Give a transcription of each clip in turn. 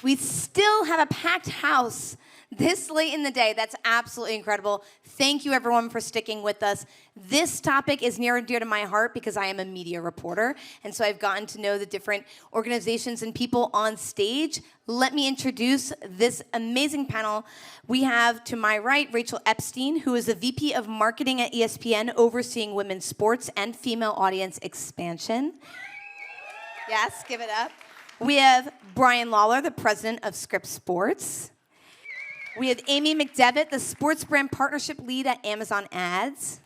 We still have a packed house this late in the day. That's absolutely incredible. Thank you, everyone, for sticking with us. This topic is near and dear to my heart because I am a media reporter, and so I've gotten to know the different organizations and people on stage. Let me introduce this amazing panel. We have, to my right, Rachel Epstein, who is the VP of Marketing at ESPN, overseeing women's sports and female audience expansion. Yes, give it up. We have Brian Lawlor, the president of Scripps Sports. We have Amy McDevitt, the sports brand partnership lead at Amazon Ads.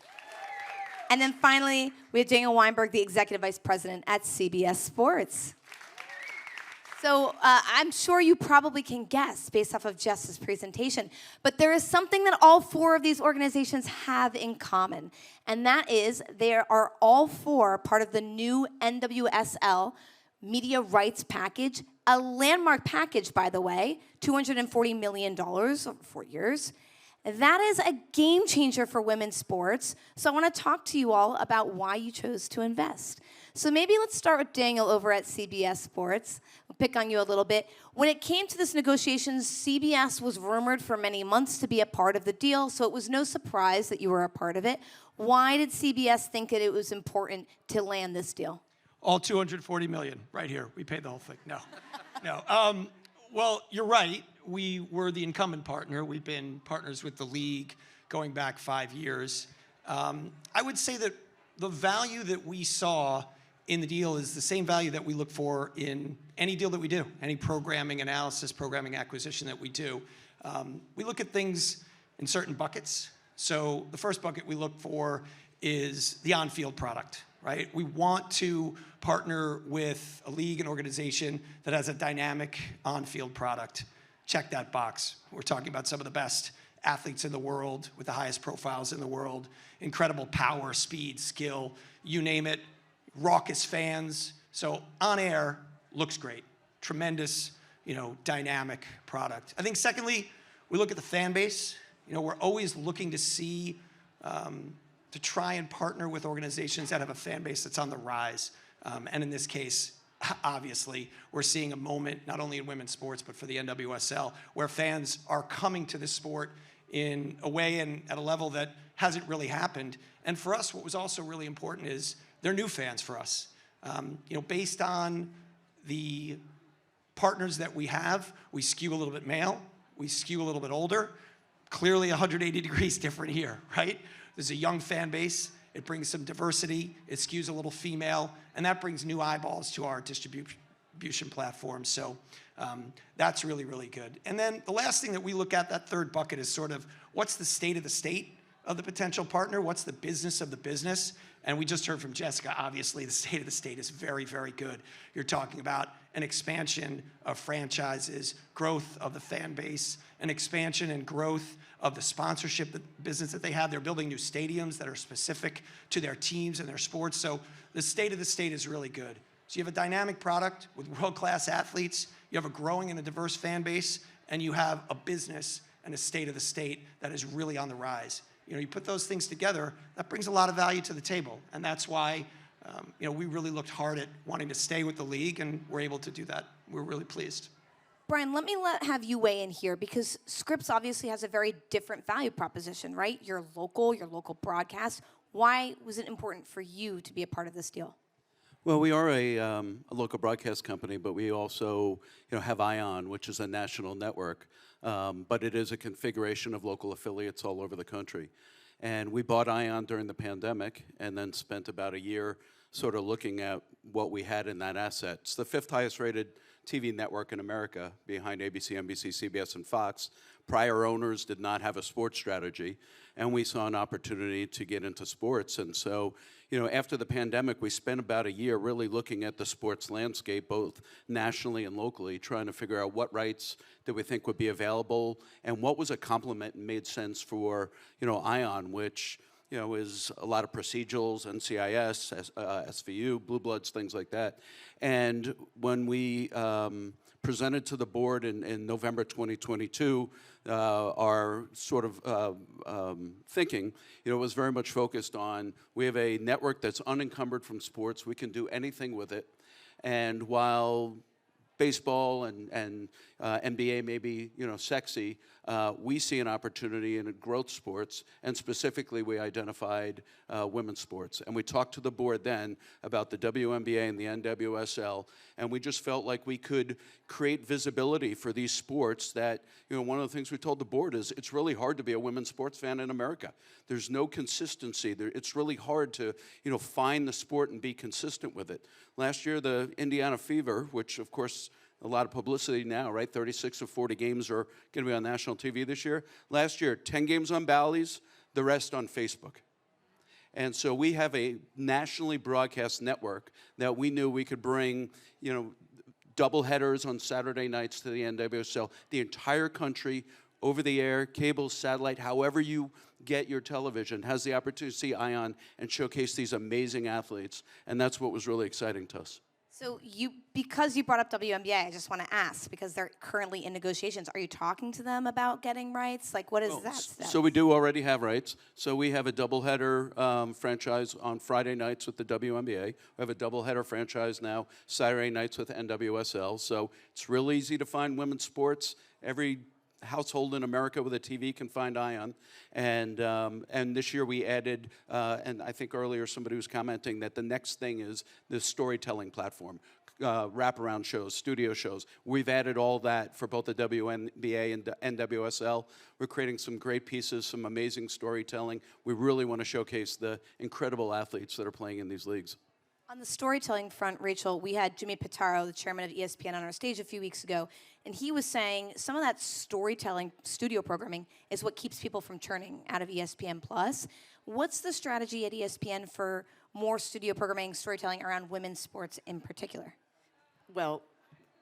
And then finally, we have Daniel Weinberg, the executive vice president at CBS Sports. So I'm sure you probably can guess based off of Jess's presentation, but there is something that all four of these organizations have in common, and that is they are all four part of the new NWSL media rights package, a landmark package, by the way, $240 million over 4 years. That is a game changer for women's sports. So I want to talk to you all about why you chose to invest. So maybe let's start with Daniel over at CBS Sports. I'll pick on you a little bit. When it came to this negotiations, CBS was rumored for many months to be a part of the deal, so it was no surprise that you were a part of it. Why did CBS think that it was important to land this deal? All 240 million, right here. We paid the whole thing. No. Well, you're right. We were the incumbent partner. We've been partners with the league going back 5 years. I would say that the value that we saw in the deal is the same value that we look for in any deal that we do, any programming analysis, programming acquisition that we do. We look at things in certain buckets. So the first bucket we look for is the on-field product. Right? We want to partner with a league and organization that has a dynamic on-field product. Check that box. We're talking about some of the best athletes in the world with the highest profiles in the world, incredible power, speed, skill, you name it, raucous fans. So on air, looks great. Tremendous, dynamic product. I think secondly, we look at the fan base. We're always looking to see to try and partner with organizations that have a fan base that's on the rise. And in this case, obviously, we're seeing a moment, not only in women's sports, but for the NWSL, where fans are coming to this sport in a way and at a level that hasn't really happened. And for us, what was also really important is they're new fans for us. Based on the partners that we have, we skew a little bit male, we skew a little bit older, clearly 180 degrees different here, right? There's a young fan base. It brings some diversity. It skews a little female, and that brings new eyeballs to our distribution platform. So that's really, really good. And then the last thing that we look at, that third bucket, is sort of what's the state of the potential partner? What's the business of the business? And we just heard from Jessica, obviously, the state of the state is very, very good. You're talking about an expansion of franchises, growth of the fan base, an expansion and growth of the sponsorship business that they have. They're building new stadiums that are specific to their teams and their sports. So the state of the state is really good. So you have a dynamic product with world-class athletes, you have a growing and a diverse fan base, and you have a business and a state of the state that is really on the rise. You put those things together, that brings a lot of value to the table. And that's why we really looked hard at wanting to stay with the league, and we're able to do that. We're really pleased. Brian, let me have you weigh in here, because Scripps obviously has a very different value proposition, right? You're local broadcast. Why was it important for you to be a part of this deal? Well, we are a local broadcast company, but we also have ION, which is a national network. But it is a configuration of local affiliates all over the country. And we bought ION during the pandemic and then spent about a year sort of looking at what we had in that asset. It's the 5th highest rated TV network in America, behind ABC, NBC, CBS, and Fox. Prior owners did not have a sports strategy, and we saw an opportunity to get into sports. And so, after the pandemic, we spent about a year really looking at the sports landscape, both nationally and locally, trying to figure out what rights that we think would be available and what was a complement and made sense for, ION, which is a lot of procedurals, NCIS, SVU, Blue Bloods, things like that. And when we presented to the board in November 2022, our sort of thinking, was very much focused on, we have a network that's unencumbered from sports. We can do anything with it. And while baseball and NBA may be, sexy, we see an opportunity in growth sports, and specifically we identified women's sports. And we talked to the board then about the WNBA and the NWSL, and we just felt like we could create visibility for these sports that, one of the things we told the board is it's really hard to be a women's sports fan in America. There's no consistency. It's really hard to, find the sport and be consistent with it. Last year, the Indiana Fever, which of course a lot of publicity now, right? 36 of 40 games are going to be on national TV this year. Last year, 10 games on Bally's, the rest on Facebook. And so we have a nationally broadcast network that we knew we could bring, double headers on Saturday nights to the NWSL, the entire country, over the air, cable, satellite, however you get your television, has the opportunity to see ION and showcase these amazing athletes. And that's what was really exciting to us. So because you brought up WNBA, I just want to ask, because they're currently in negotiations, are you talking to them about getting rights? Like, what is that step? So we do already have rights. So we have a doubleheader franchise on Friday nights with the WNBA. We have a doubleheader franchise now Saturday nights with NWSL. So it's real easy to find women's sports. Every household in America with a TV can find ION. And this year we added, and I think earlier somebody was commenting that the next thing is the storytelling platform, wraparound shows, studio shows. We've added all that for both the WNBA and NWSL. We're creating some great pieces, some amazing storytelling. We really want to showcase the incredible athletes that are playing in these leagues. On the storytelling front, Rachel, we had Jimmy Pitaro, the chairman of ESPN, on our stage a few weeks ago, and he was saying some of that storytelling, studio programming, is what keeps people from churning out of ESPN+. What's the strategy at ESPN for more studio programming, storytelling around women's sports in particular? Well,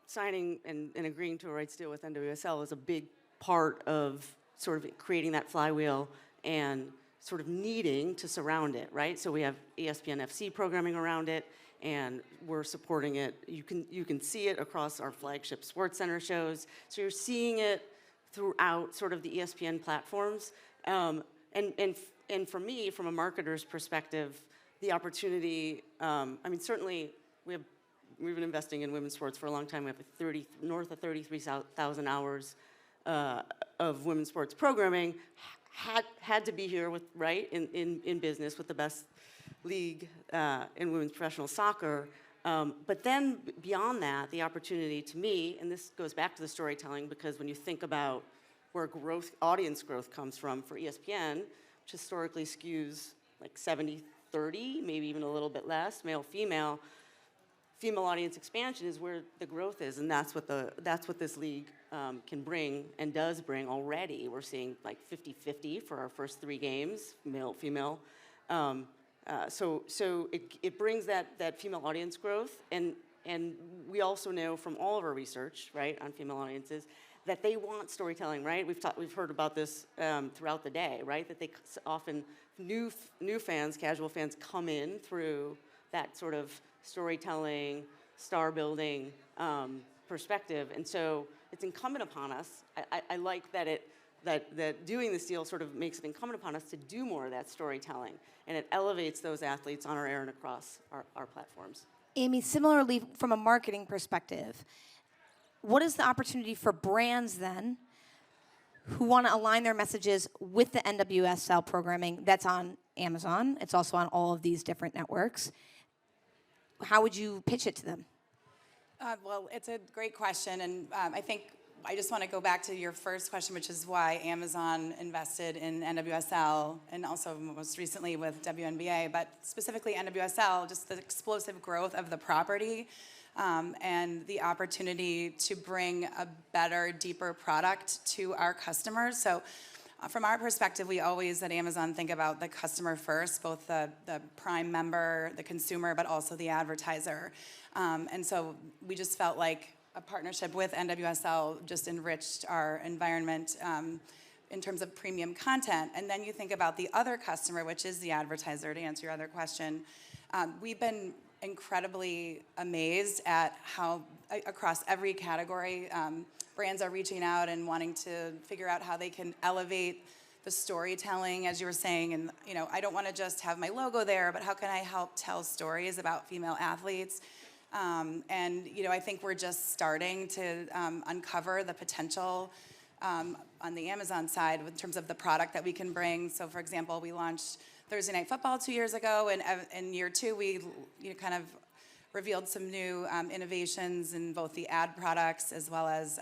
signing and agreeing to a rights deal with NWSL is a big part of sort of creating that flywheel and sort of needing to surround it, right? So we have ESPN FC programming around it, and we're supporting it. You can see it across our flagship Sports Center shows. So you're seeing it throughout sort of the ESPN platforms. And for me, from a marketer's perspective, the opportunity. Certainly we've been investing in women's sports for a long time. We have north of 33,000 hours of women's sports programming. Had to be here with in business with the best league in women's professional soccer. But then beyond that, the opportunity to me, and this goes back to the storytelling, because when you think about where audience growth comes from for ESPN, which historically skews like 70-30, maybe even a little bit less, male-female, female audience expansion is where the growth is, and that's what this league can bring and does bring already. We're seeing like 50-50 for our first 3 games, male-female. So it brings that female audience growth, and we also know from all of our research, right, on female audiences, that they want storytelling, right? We've heard about this throughout the day, right? That they often new fans, casual fans, come in through that sort of storytelling, star building perspective, and so it's incumbent upon us. I like that doing this deal sort of makes it incumbent upon us to do more of that storytelling, and it elevates those athletes on our air and across our platforms. Amy, similarly, from a marketing perspective, what is the opportunity for brands then who want to align their messages with the NWSL programming that's on Amazon? It's also on all of these different networks. How would you pitch it to them? Well, it's a great question, and I think I just want to go back to your first question, which is why Amazon invested in NWSL and also most recently with WNBA, but specifically NWSL, just the explosive growth of the property and the opportunity to bring a better, deeper product to our customers. So from our perspective, we always at Amazon think about the customer first, both the Prime member, the consumer, but also the advertiser. And so we just felt like a partnership with NWSL just enriched our environment in terms of premium content. And then you think about the other customer, which is the advertiser, to answer your other question. We've been incredibly amazed at how across every category, brands are reaching out and wanting to figure out how they can elevate the storytelling, as you were saying. And I don't want to just have my logo there, but how can I help tell stories about female athletes? And I think we're just starting to uncover the potential on the Amazon side in terms of the product that we can bring. So, for example, we launched Thursday Night Football 2 years ago, and in year 2, we kind of revealed some new innovations in both the ad products as well as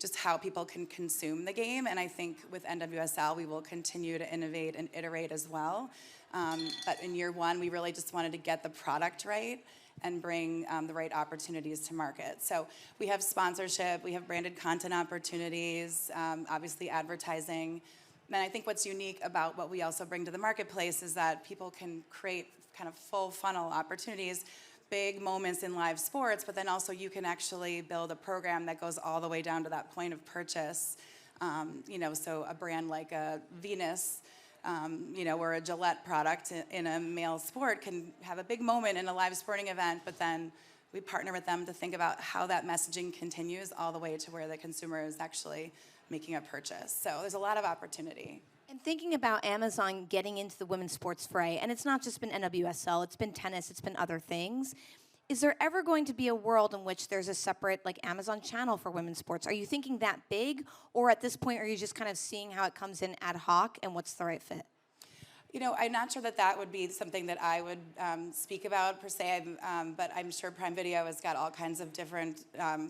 just how people can consume the game. And I think with NWSL, we will continue to innovate and iterate as well. But in year 1, we really just wanted to get the product right and bring the right opportunities to market. So we have sponsorship, we have branded content opportunities, obviously advertising. And I think what's unique about what we also bring to the marketplace is that people can create kind of full funnel opportunities, big moments in live sports, but then also you can actually build a program that goes all the way down to that point of purchase. So a brand like a Venus, or a Gillette product in a male sport can have a big moment in a live sporting event, but then we partner with them to think about how that messaging continues all the way to where the consumer is actually making a purchase. So there's a lot of opportunity. And thinking about Amazon getting into the women's sports fray, and it's not just been NWSL, it's been tennis, it's been other things. Is there ever going to be a world in which there's a separate Amazon channel for women's sports? Are you thinking that big, or at this point are you just kind of seeing how it comes in ad hoc and what's the right fit? I'm not sure that would be something that I would speak about per se, but I'm sure Prime Video has got all kinds of different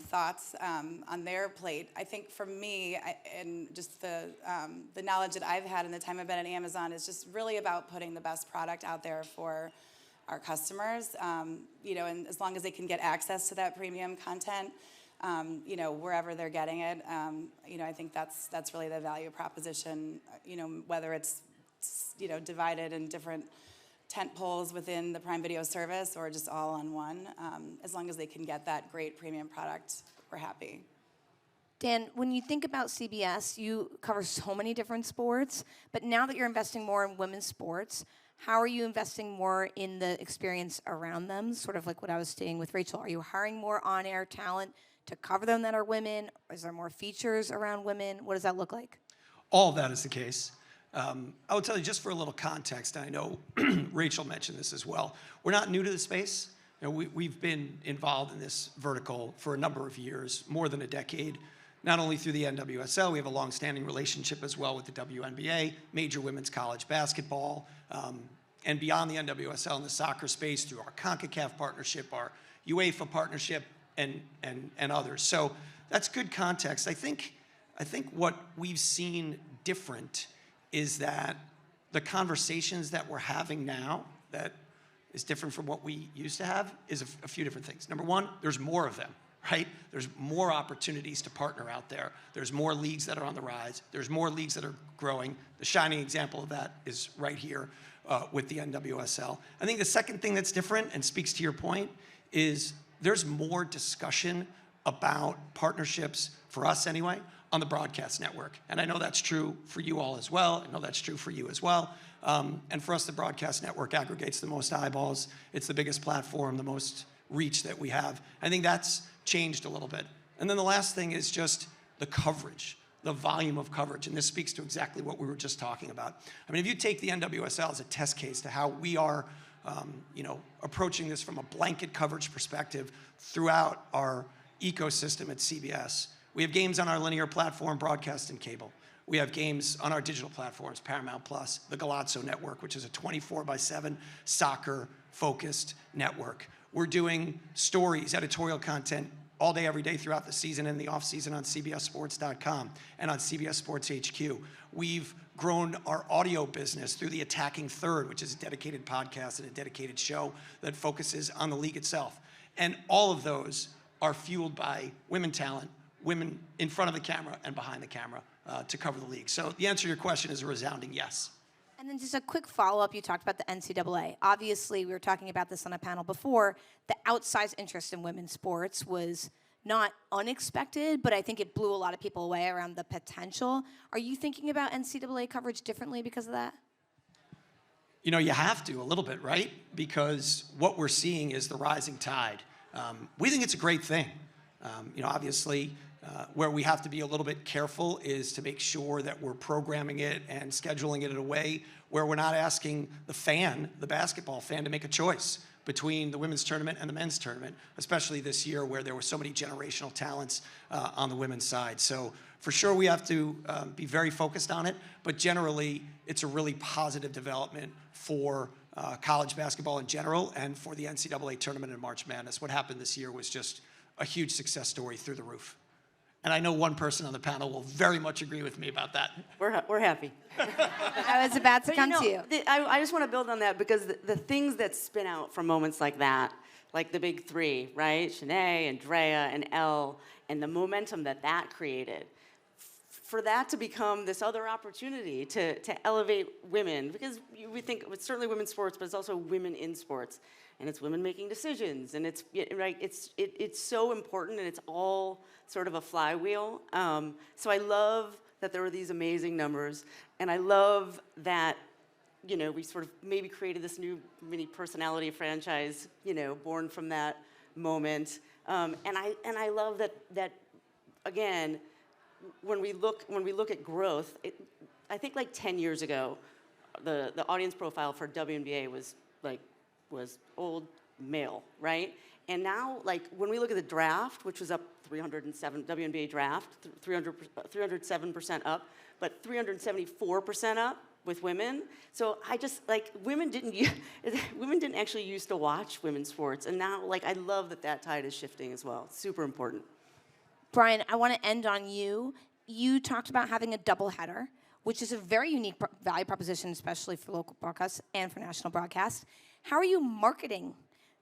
thoughts on their plate. I think for me, and just the knowledge that I've had in the time I've been at Amazon is just really about putting the best product out there for our customers, and as long as they can get access to that premium content, wherever they're getting it, I think that's really the value proposition, whether it's divided in different tent poles within the Prime Video service or just all on one. As long as they can get that great premium product, we're happy. Dan, when you think about CBS, you cover so many different sports, but now that you're investing more in women's sports, how are you investing more in the experience around them? Sort of like what I was saying with Rachel. Are you hiring more on-air talent to cover them that are women? Is there more features around women? What does that look like? All of that is the case. I will tell you, just for a little context, I know Rachel mentioned this as well. We're not new to the space. We've been involved in this vertical for a number of years, more than a decade, not only through the NWSL, we have a long-standing relationship as well with the WNBA, Major Women's College Basketball, and beyond the NWSL in the soccer space through our CONCACAF partnership, our UEFA partnership, and others. So that's good context. I think what we've seen different is that the conversations that we're having now that is different from what we used to have is a few different things. Number one, there's more of them, right? There's more opportunities to partner out there. There's more leagues that are on the rise. There's more leagues that are growing. The shining example of that is right here with the NWSL. I think the second thing that's different and speaks to your point is there's more discussion about partnerships, for us anyway, on the broadcast network. And I know that's true for you all as well. I know that's true for you as well. And for us, the broadcast network aggregates the most eyeballs. It's the biggest platform, the most reach that we have. I think that's changed a little bit. And then the last thing is just the coverage, the volume of coverage. And this speaks to exactly what we were just talking about. I mean, if you take the NWSL as a test case to how we are approaching this from a blanket coverage perspective throughout our ecosystem at CBS, we have games on our linear platform, broadcast and cable. We have games on our digital platforms, Paramount Plus, the Galazzo Network, which is a 24/7 soccer-focused network. We're doing stories, editorial content all day, every day throughout the season and the off-season on CBSSports.com and on CBS Sports HQ. We've grown our audio business through the Attacking Third, which is a dedicated podcast and a dedicated show that focuses on the league itself. And all of those are fueled by women talent, women in front of the camera and behind the camera to cover the league. So the answer to your question is a resounding yes. And then just a quick follow-up, you talked about the NCAA. Obviously, we were talking about this on a panel before, the outsized interest in women's sports was not unexpected, but I think it blew a lot of people away around the potential. Are you thinking about NCAA coverage differently because of that? You know, you have to a little bit, right? Because what we're seeing is the rising tide. We think it's a great thing. Obviously, where we have to be a little bit careful is to make sure that we're programming it and scheduling it in a way where we're not asking the fan, the basketball fan, to make a choice. between the women's tournament and the men's tournament, especially this year where there were so many generational talents on the women's side. So for sure we have to be very focused on it, but generally it's a really positive development for college basketball in general and for the NCAA tournament in March Madness. What happened this year was just a huge success story through the roof. And I know one person on the panel will very much agree with me about that. We're happy. I was about to But come to you. I just want to build on that because the things that spin out from moments like that, like the big three, right? Shanae, Andrea, and Elle, and the momentum that created, for that to become this other opportunity to elevate women, because we think it's certainly women's sports, but it's also women in sports, and it's women making decisions, and it's right. It's so important, and it's all sort of a flywheel. So I love that there were these amazing numbers, and I love that we sort of maybe created this new mini personality franchise, born from that moment. And I love that again. When we look at growth, I think like 10 years ago, the audience profile for WNBA was old male, right? And now, like when we look at the draft, which was up 307 WNBA draft, 307% up, but 374% up with women. So I just women didn't actually used to watch women's sports, and now I love that tide is shifting as well. It's super important. Brian, I want to end on you. You talked about having a doubleheader, which is a very unique value proposition, especially for local broadcasts and for national broadcasts. How are you marketing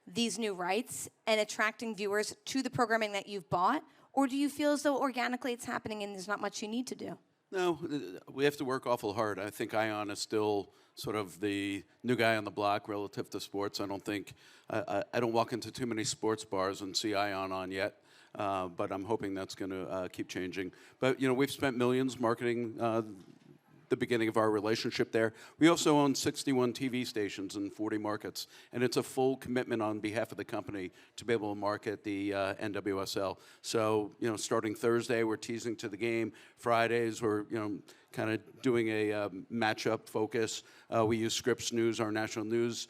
these new rights and attracting viewers to the programming that you've bought? Or do you feel as though organically it's happening and there's not much you need to do? No, we have to work awful hard. I think Ion is still sort of the new guy on the block relative to sports. I don't walk into too many sports bars and see Ion on yet. But I'm hoping that's going to keep changing. But, we've spent millions marketing the beginning of our relationship there. We also own 61 TV stations in 40 markets, and it's a full commitment on behalf of the company to be able to market the NWSL. So, starting Thursday, we're teasing to the game. Fridays, we're, kind of doing a matchup focus. We use Scripps News, our national news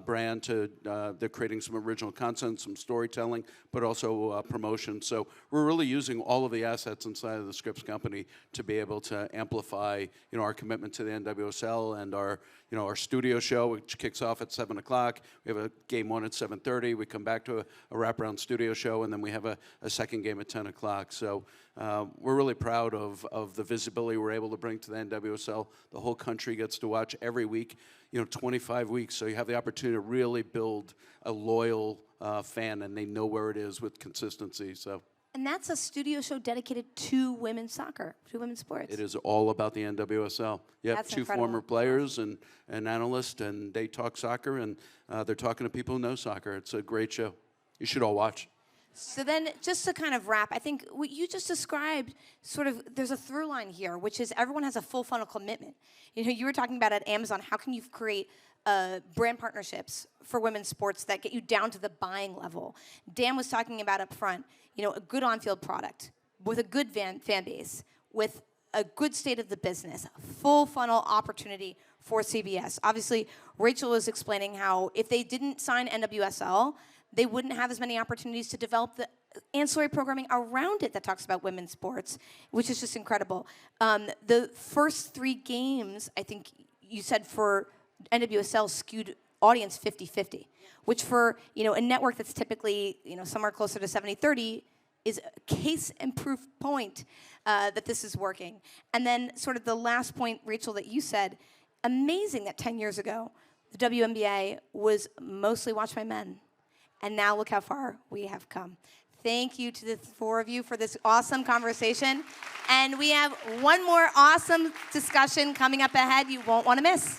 brand, they're creating some original content, some storytelling, but also promotion. So we're really using all of the assets inside of the Scripps company to be able to amplify, our commitment to the NWSL and our studio show, which kicks off at 7 o'clock. We have a game 1 at 7:30. We come back to a wraparound studio show, and then we have a second game at 10 o'clock. So we're really proud of the visibility we're able to bring to the NWSL. The whole country gets to watch every week, 25 weeks. So you have the opportunity to really build a loyal fan, and they know where it is with consistency. So. And that's a studio show dedicated to women's soccer, to women's sports. It is all about the NWSL. You have That's two incredible. former players and an analyst, and they talk soccer, and they're talking to people who know soccer. It's a great show. You should all watch. So then, just to kind of wrap, I think what you just described, sort of, there's a through line here, which is everyone has a full funnel commitment. You were talking about at Amazon, how can you create brand partnerships for women's sports that get you down to the buying level? Dan was talking about up front, a good on-field product with a good fan base, with a good state of the business, full funnel opportunity for CBS. Obviously, Rachel was explaining how if they didn't sign NWSL, they wouldn't have as many opportunities to develop the ancillary programming around it that talks about women's sports, which is just incredible. The first 3 games, I think you said for NWSL skewed audience 50-50, which for a network that's typically somewhere closer to 70-30 is a case and proof point that this is working. And then sort of the last point, Rachel, that you said, amazing that 10 years ago the WNBA was mostly watched by men. And now look how far we have come. Thank you to the 4 of you for this awesome conversation. And we have one more awesome discussion coming up ahead you won't want to miss.